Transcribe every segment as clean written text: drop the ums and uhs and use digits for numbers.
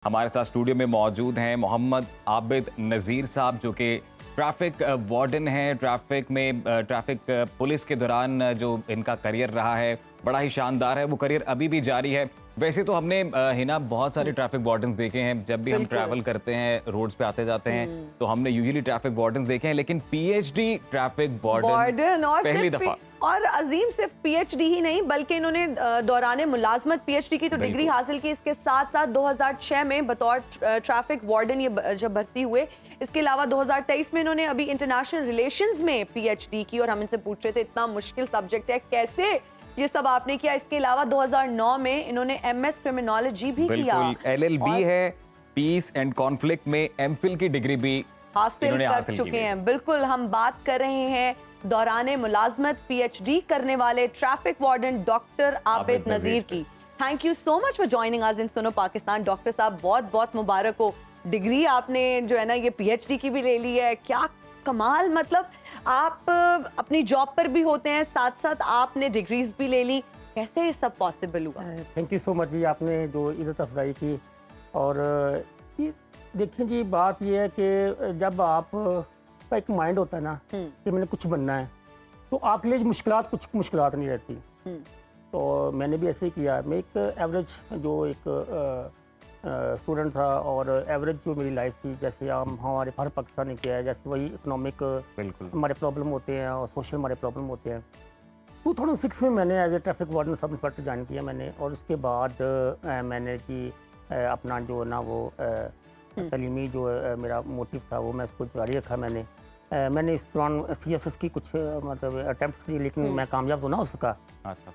हमारे साथ स्टूडियो में मौजूद हैं मोहम्मद आबिद नज़ीर साहब, जो कि ट्रैफिक वार्डन हैं। ट्रैफिक पुलिस के दौरान जो इनका करियर रहा है बड़ा ही शानदार है, वो करियर अभी भी जारी है। वैसे तो हमने हिना बहुत सारे ट्रैफिक वार्डन देखे हैं, जब भी हम ट्रैवल करते हैं, रोड्स पे आते जाते हैं, तो हमने यूजुअली ट्रैफिक वार्डन देखे हैं, लेकिन पीएचडी ट्रैफिक वार्डन पहली दफा। और अजीम सिर्फ पीएचडी ही नहीं, बल्कि इन्होंने दौरान मुलाजमत पीएचडी की तो डिग्री हासिल की। इसके साथ साथ 2006 में बतौर ट्रैफिक वार्डन ये जब भर्ती हुए, इसके अलावा 2023 में इन्होंने अभी इंटरनेशनल रिलेशंस में पीएचडी की। और हम इनसे पूछ रहे थे इतना मुश्किल सब्जेक्ट है, कैसे ये सब आपने किया। इसके अलावा 2009 में इन्होंने एमएस क्रिमिनोलॉजी भी किया। एलएलबी है, पीस एंड कॉन्फ्लिक्ट में एमफिल की डिग्री भी हासिल कर चुके हैं। बिल्कुल, हम बात कर रहे हैं दौरान मुलाजमत पीएचडी करने वाले traffic warden doctor Abid Nazir की। Thank you so much for joining us in Suno Pakistan. Doctor साहब, बहुत बहुत मुबारक हो। डिग्री आपने जो है ना ये पीएचडी की भी ले ली है, क्या कमाल। मतलब आप अपनी जॉब पर भी होते हैं, साथ साथ आपने डिग्रीज भी ले ली, कैसे ये सब पॉसिबल हुआ? थैंक यू सो मच जी, आपने जो इज्जत अफजाई की। और देखिए जी, बात ये है कि जब आप का एक माइंड होता है ना कि मैंने कुछ बनना है, तो आपके लिए कुछ मुश्किलात नहीं रहती। तो मैंने भी ऐसे ही किया। मैं एक एवरेज जो एक स्टूडेंट था, और एवरेज जो मेरी लाइफ थी, जैसे हमारे हर पाकिस्तानी किया है, जैसे वही इकोनॉमिक हमारे प्रॉब्लम होते हैं और सोशल हमारे प्रॉब्लम होते हैं। 2006 में मैंने as a traffic warden sub inspector join किया मैंने। और उसके बाद मैंने कि अपना जो ना वो तलीमी जो मेरा मोटिव था वो मैं उसको जारी रखा। मैंने इस दौरान CSS की कुछ मतलब अटेम्प्ट्स दी, लेकिन मैं कामयाब तो ना हो सका। अच्छा,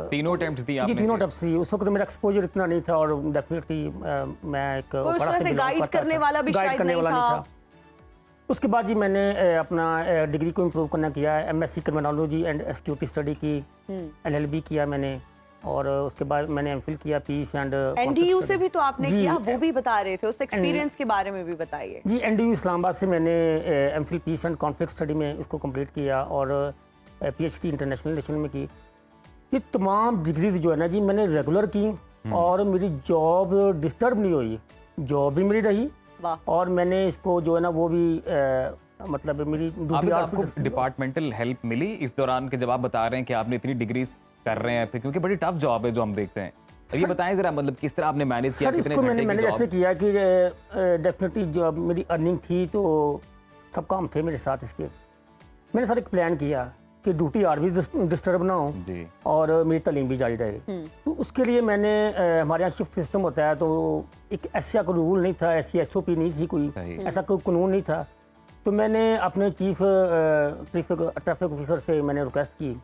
तीनों अटेम्प्ट्स दी आपने? जी, तीनों अटेम्प्ट्स दी। उस वक्त मेरा एक्सपोजर इतना नहीं था, और डेफिनेटली मैं एक बड़ा से गाइड करने वाला भी शायद नहीं था। उसके बाद जी मैंने अपना डिग्री को इम्प्रूव करना किया। MSc criminology and security study की, LLB किया मैंने। और उसके बाद मैंने एमफिल किया पीस एंड NDU से भी तो आपने किया, वो भी बता रहे थे, उस एक्सपीरियंस के बारे में भी बताइए जी। NDU इस्लामाबाद से मैंने MPhil peace and conflict study में इसको कंप्लीट किया, और PhD इंटरनेशनल रिलेशन में की। ये तमाम डिग्रीज जो है ना जी मैंने रेगुलर की, और मेरी जॉब डिस्टर्ब नहीं हुई, जॉब भी मेरी रही। और मैंने इसको जो है ना वो भी मतलब मेरी आपको डिपार्टमेंटल हेल्प मिली इस दौरान के, जब आप बता रहे हैं कि आपने इतनी डिग्रीज कर रहे हैं, फिर क्योंकि बड़ी टफ जॉब है जो हम देखते हैं। ये बताएं जरा, मतलब किस तरह आपने मैनेज किया? कितने घंटे मैंने जैसे किया कि डेफिनेटली जो मेरी अर्निंग थी, तो सब काम थे मेरे साथ इसके। मैंने सर एक प्लान किया कि ड्यूटी आर भी डिस्टर्ब ना हो और मेरी तालीम भी जारी रहे। तो उसके लिए मैंने हमारे यहाँ शिफ्ट सिस्टम होता है, तो एक ऐसा कोई रूल नहीं था, ऐसी SOP नहीं थी, कोई ऐसा कोई कानून नहीं था। तो मैंने अपने चीफ ट्रैफिक ऑफिसर से मैंने रिक्वेस्ट की,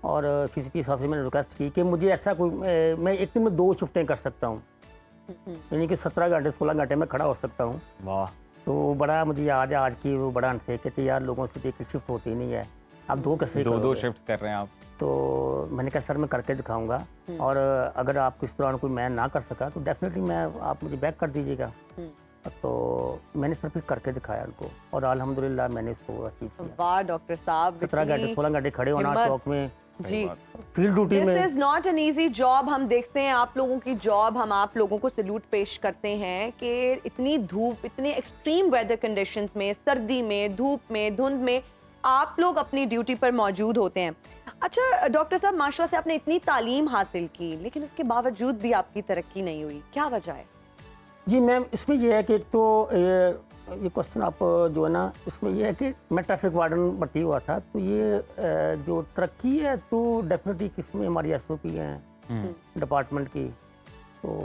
और CCP साहब से मैंने रिक्वेस्ट की कि मुझे ऐसा कोई मैं एक दिन में 2 शिफ्टें कर सकता हूँ, यानी कि 17 घंटे 16 घंटे में खड़ा हो सकता हूँ। वाह। तो बड़ा मुझे याद है आज की वो बड़ा अनसे कहते यार लोगों से एक शिफ्ट होती नहीं है, आप 2 कैसे 2 शिफ्ट कर रहे हैं आप? तो मैंने कहा सर मैं करके दिखाऊंगा, और अगर आप इस दौरान कोई मैं ना कर सका तो डेफिनेटली मैं आप मुझे बैक कर दीजिएगा। तो मैंने सर फिर करके दिखाया उनको, और अल्हम्दुलिल्लाह मैंने इसको अचीव किया। वाह डॉक्टर साहब, 17 घंटे 16 घंटे खड़े होना चौक में जी, फील्ड ड्यूटी में। This is not an easy job. हम देखते हैं आप लोगों की जॉब, हम आप लोगों को सैल्यूट पेश करते हैं कि इतनी धूप, इतने एक्सट्रीम वेदर कंडीशंस में, सर्दी में, धूप में, धुंध में आप लोग अपनी ड्यूटी पर मौजूद होते हैं। अच्छा डॉक्टर साहब, माशाल्लाह से आपने इतनी तालीम हासिल की, लेकिन उसके बावजूद भी आपकी तरक्की नहीं हुई, क्या वजह है? जी मैम, इसमें यह है कि तो ये क्वेश्चन आप जो है ना, इसमें यह है कि मैं ट्रैफिक वार्डन भर्ती हुआ था, तो ये जो तरक्की है तो डेफिनेटली किसमें हमारी SOP है डिपार्टमेंट की।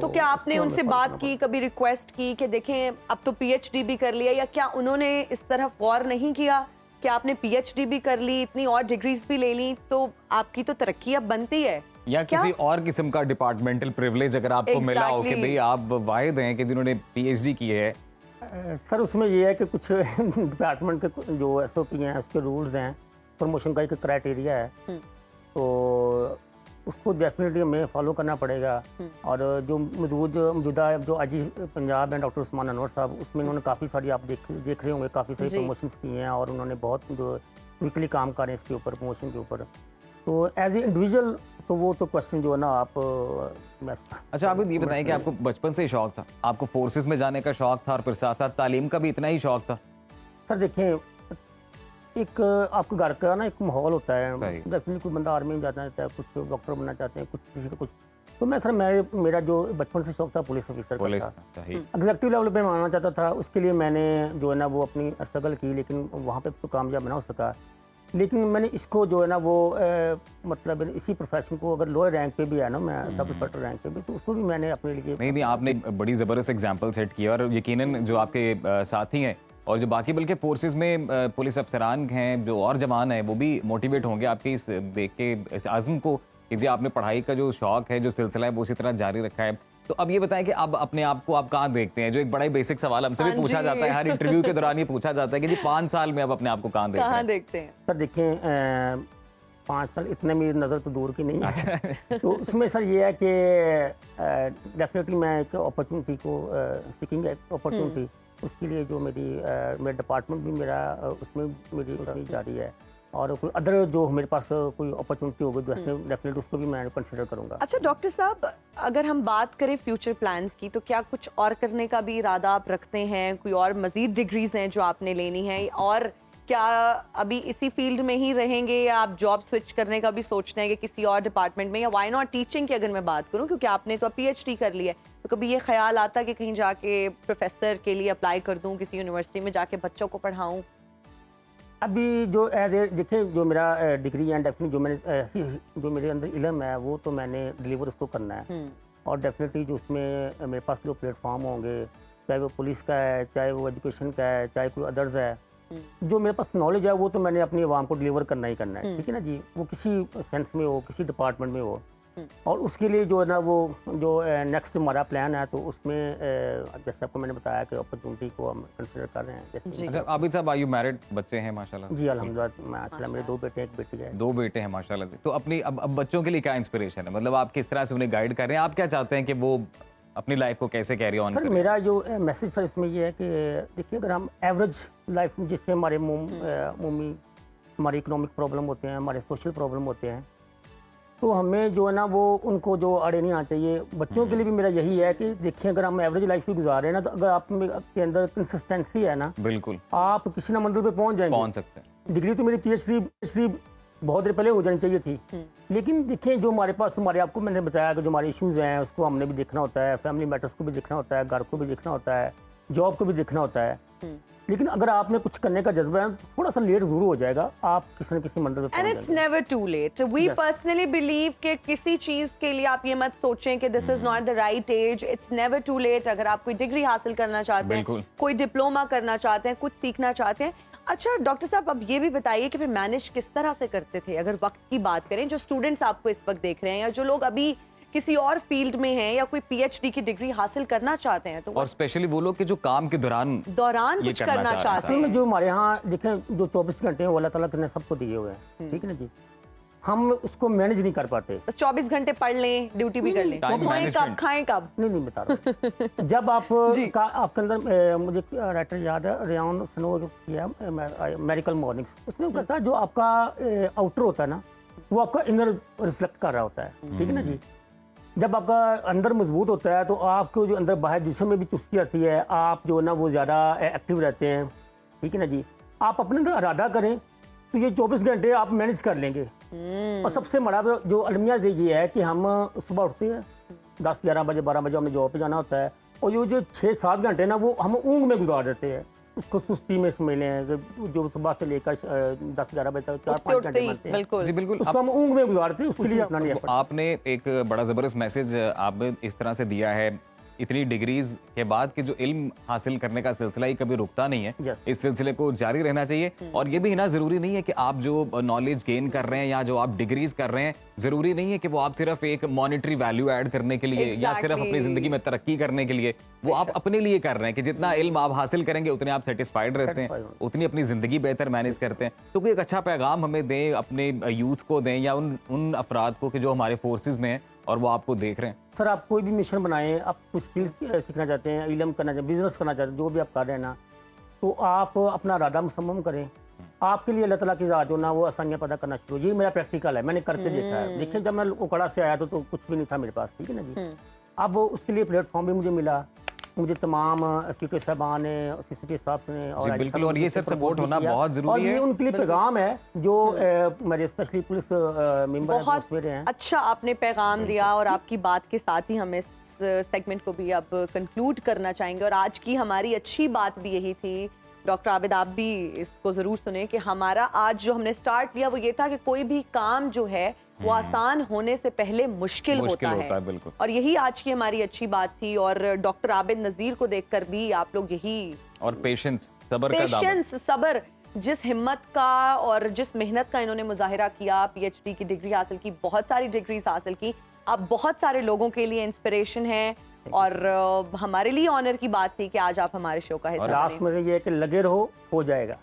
तो क्या आपने उनसे बात की, कभी रिक्वेस्ट की कि देखें अब तो PhD भी कर लिया, या क्या उन्होंने इस तरफ गौर नहीं किया कि आपने PhD भी कर ली, इतनी और डिग्रीज भी ले ली, तो आपकी तो तरक्की अब बनती है? या किसी और किस्म का डिपार्टमेंटल प्रिविलेज अगर आपको मिला हो कि भाई आप वाहिद हैं कि जिन्होंने PhD की है? सर उसमें ये है कि कुछ डिपार्टमेंट के जो SOP हैं, उसके रूल्स हैं, प्रमोशन का एक क्राइटेरिया है, तो उसको डेफिनेटली हमें फॉलो करना पड़ेगा। और जो मौजूदा जो आज पंजाब में डॉक्टर उस्मान अनवर साहब, उसमें उन्होंने काफ़ी सारी आप देख रहे होंगे, काफ़ी सारी प्रमोशन की हैं, और उन्होंने बहुत जो वीकली काम कर रहे हैं इसके ऊपर, प्रमोशन के ऊपर। तो एज ए इंडिविजुअल तो वो तो क्वेश्चन जो है ना आप अच्छा, आप ये बताएं कि आपको बचपन से ही शौक था, आपको फोर्सेस में जाने का शौक था और फिर साथ साथ तालीम का भी इतना ही शौक था? सर देखें, एक आपके घर का ना एक माहौल होता है, जैसे कोई बंदा आर्मी में जाना चाहता है, कुछ डॉक्टर बनना चाहते हैं, कुछ किसी का कुछ, तो मैं सर मेरा जो बचपन से शौक था पुलिस ऑफिसर का था। एग्जीक्यूटिव लेवल पे मैं आना चाहता था, उसके लिए मैंने जो है ना वो अपनी स्ट्रगल की, लेकिन वहाँ पे तो कामयाब ना हो सका। लेकिन मैंने इसको जो है ना वो मतलब इसी प्रोफेशन को अगर लोअर रैंक पे भी है ना, मैं सब इंस्पेक्टर रैंक पे भी, तो उसको भी मैंने अपने लिए नहीं, आपने बड़ी ज़बरदस्त एग्जाम्पल सेट किया और यकीनन जो आपके साथी हैं और जो बाकी बल्कि फोर्सेस में पुलिस अफसरान हैं, जो और जवान हैं, वो भी मोटिवेट होंगे आपके इस देख के, इस आज़म को कि जी आपने पढ़ाई का जो शौक है, जो सिलसिला है, वो उसी तरह जारी रखा है। तो अब ये बताएं कि अब अपने आप को आप कहाँ देखते हैं? जो एक बड़ा ही बेसिक सवाल हमसे भी पूछा जाता है, हर इंटरव्यू के दौरान ये पूछा जाता है कि जी 5 साल में अब अपने आप को कहाँ देखते हैं? सर देखें, 5 साल इतने मेरी नज़र तो दूर की नहीं है। तो उसमें सर ये है कि डेफिनेटली मैं एक अपॉर्चुनिटी को सीकिंग अपॉर्चुनिटी, उसके लिए जो मेरा डिपार्टमेंट भी मेरा उसमें मेरी जारी है, और कोई अदर जो मेरे पास कोई अपॉर्चुनिटी होगी डेफिनेटली उसको भी मैं कंसिडर करूंगा। अच्छा डॉक्टर साहब, अगर हम बात करें फ्यूचर प्लान्स की, तो क्या कुछ और करने का भी इरादा आप रखते हैं? कोई और मजीद डिग्रीज हैं जो आपने लेनी है, और क्या अभी इसी फील्ड में ही रहेंगे या आप जॉब स्विच करने का भी सोचते हैं कि किसी और डिपार्टमेंट में, या व्हाई नॉट टीचिंग की अगर मैं बात करूं, क्योंकि आपने तो PhD कर लिया है, तो कभी ये ख्याल आता कि कहीं जाके प्रोफेसर के लिए अप्लाई कर दूं, किसी यूनिवर्सिटी में जाके बच्चों को पढ़ाऊं? अभी जो देखिए जो मेरा डिग्री है, डेफिनेटली जो मेरे अंदर इल्म है वो तो मैंने डिलीवर उसको करना है, और डेफिनेटली जो उसमें मेरे पास जो प्लेटफॉर्म होंगे, चाहे वो पुलिस का है, चाहे वो एजुकेशन का है, चाहे कोई अदर्स है, जो मेरे पास नॉलेज है वो तो मैंने अपनी आवाम को डिलीवर करना ही करना है, ठीक है ना जी। वो किसी सेंस में हो, किसी डिपार्टमेंट में हो, और उसके लिए जो है ना वो जो नेक्स्ट हमारा प्लान है, तो उसमें जैसे आपको मैंने बताया कि अपॉर्चुनिटी को हम कंसिडर कर रहे हैं। जैसे अच्छा, आबिद साहब, आर यू मैरिड? बच्चे हैं माशाल्लाह? जी अल्हम्दुलिल्लाह, माशाल्लाह मेरे 2 बेटे, 1 बेटी है। 2 बेटे हैं माशाल्लाह। तो अपनी अब बच्चों के लिए क्या इंस्पिरेशन है? मतलब आप किस तरह से उन्हें गाइड कर रहे हैं? आप क्या चाहते हैं कि वो अपनी लाइफ को कैसे कैरी ऑन करें? मेरा जो मैसेज सर इसमें ये है कि देखिए, अगर हम एवरेज लाइफ में, जिससे हमारे मम्मी हमारे इकोनॉमिक प्रॉब्लम होते हैं, हमारे सोशल प्रॉब्लम होते हैं, तो हमें जो है ना वो उनको जो अड़े नहीं आना चाहिए। बच्चों के लिए भी मेरा यही है कि देखिए, अगर हम एवरेज लाइफ भी गुजार रहे हैं ना, तो अगर आप के अंदर कंसिस्टेंसी है ना, बिल्कुल आप किसी ना मंजिल पे पहुंच जाएंगे, पहुंच सकते हैं। डिग्री तो मेरी PhD बहुत देर पहले हो जानी चाहिए थी, लेकिन देखिए जो हमारे पास, हमारे आपको मैंने बताया कि जो हमारे इश्यूज हैं उसको हमने भी देखना होता है, फैमिली मैटर्स को भी देखना होता है, घर को भी देखना होता है, जॉब को भी देखना होता है। लेकिन अगर आपने कुछ करने का जज्बा है, थोड़ा सा लेट जरूर हो जाएगा, आप किसी न किसी मंजिल पे and it's never too late. We personally believe कि किसी चीज के लिए आप ये मत सोचें कि this is not the right age. It's never too late. अगर आप कोई डिग्री हासिल करना चाहते हैं, कोई डिप्लोमा करना चाहते हैं, कुछ सीखना चाहते हैं। अच्छा डॉक्टर साहब, अब ये भी बताइए कि फिर मैनेज किस तरह से करते थे, अगर वक्त की बात करें, जो स्टूडेंट्स आपको इस वक्त देख रहे हैं, या जो लोग अभी किसी और फील्ड में हैं, या कोई PhD की डिग्री हासिल करना चाहते हैं, तो और स्पेशली वो लोग कि जो काम के दौरान कुछ करना चाहते हैं। जो हमारे यहाँ देखें, जो 24 घंटे हैं वो अल्लाह ताला ने सबको दिए हुए हैं, ठीक है ना जी। हम उसको मैनेज नहीं कर पाते। 24 घंटे पढ़ लें, ड्यूटी भी कर लें, सोएं कब, खाएं कब? नहीं बता रहा। जब आपके अंदर, मुझे राइटर याद है, रेयान स्नो जो किया मेरिकल मॉर्निंग्स, उसमें कहता है जो आपका आउटर होता है ना, वो आपका इनर रिफ्लेक्ट कर रहा होता है, ठीक है ना जी। जब आपका अंदर मजबूत होता है, तो आपको जो अंदर बाहर जिस्म में भी चुस्ती आती है, आप जो है ना वो ज़्यादा एक्टिव रहते हैं, ठीक है ना जी। आप अपने अंदर इरादा करें तो ये 24 घंटे आप मैनेज कर लेंगे। और सबसे बड़ा जो अलमिया ये है कि हम सुबह उठते हैं 10-11 बजे, 12 बजे हमें जॉब पे जाना होता है, और ये जो 6-7 घंटे ना वो हम ऊँग में गुजार देते हैं, उसको सुस्ती में समझ लें, जो सुबह से लेकर 10-11 बजे तक 4-5 घंटे बनते हैं, बिल्कुल उसको हम ऊँग में गुजारते हैं। उसके लिए अपना नहीं है। आपने एक बड़ा ज़बरदस्त मैसेज आप इस तरह से दिया है, इतनी डिग्रीज के बाद कि जो इल्म हासिल करने का सिलसिला ही कभी रुकता नहीं है, इस सिलसिले को जारी रहना चाहिए। और ये भी ना जरूरी नहीं है कि आप जो नॉलेज गेन कर रहे हैं या जो आप डिग्रीज कर रहे हैं, जरूरी नहीं है कि वो आप सिर्फ एक मॉनेटरी वैल्यू ऐड करने के लिए या सिर्फ अपनी जिंदगी में तरक्की करने के लिए, वो आप अपने लिए कर रहे हैं कि जितना इल्म आप हासिल करेंगे उतने आप सेटिस्फाइड रहते हैं, उतनी अपनी जिंदगी बेहतर मैनेज करते हैं। तो कोई एक अच्छा पैगाम हमें दें, अपने यूथ को दें, या उन अफराद को कि जो हमारे फोर्सेज में हैं और वो आपको देख रहे हैं। सर, आप कोई भी मिशन बनाएं, आप कुछ स्किल सीखना चाहते हैं, इल्म करना चाहते हैं, बिजनेस करना चाहते हैं, जो भी आप कर रहे हैं ना, तो आप अपना इरादा मुसम्मम करें, आपके लिए अल्लाह ताला की ज़ात जो ना वो आसानियाँ पैदा करना शुरू, ये मेरा प्रैक्टिकल है, मैंने करके देखा है। देखिए जब मैं उकड़ा से आया तो कुछ भी नहीं था मेरे पास, ठीक है ना जी। अब उसके लिए प्लेटफॉर्म भी मुझे मिला, मुझे तमाम सीपीओ साहबान ने, सीसीपी साहब ने और जी, बिल्कुल, और ये सर सपोर्ट होना बहुत और जरूरी ये है। उनके लिए पैगाम है जो मेरे स्पेशली पुलिस मेंबर बहुत मेरे हैं। अच्छा आपने पैगाम दिया और आपकी बात के साथ ही हम इस सेगमेंट को भी अब कंक्लूड करना चाहेंगे। और आज की हमारी अच्छी बात भी यही थी, डॉक्टर आबिद आप भी इसको जरूर सुने, कि हमारा आज जो हमने स्टार्ट किया वो ये था कि कोई भी काम जो है वो आसान होने से पहले मुश्किल होता है। बिल्कुल। और यही आज की हमारी अच्छी बात थी। और डॉक्टर आबिद नजीर को देखकर भी आप लोग यही, और पेशेंस, सब्र का दामन, पेशेंस, सब्र, जिस हिम्मत का और जिस मेहनत का इन्होंने मुजाहिरा किया, पीएचडी की डिग्री हासिल की, बहुत सारी डिग्रीज हासिल की, आप बहुत सारे लोगों के लिए इंस्पिरेशन है। और हमारे लिए ऑनर की बात थी कि आज आप हमारे शो का हिस्सा लास्ट में ये है कि लगे रहो, हो जाएगा।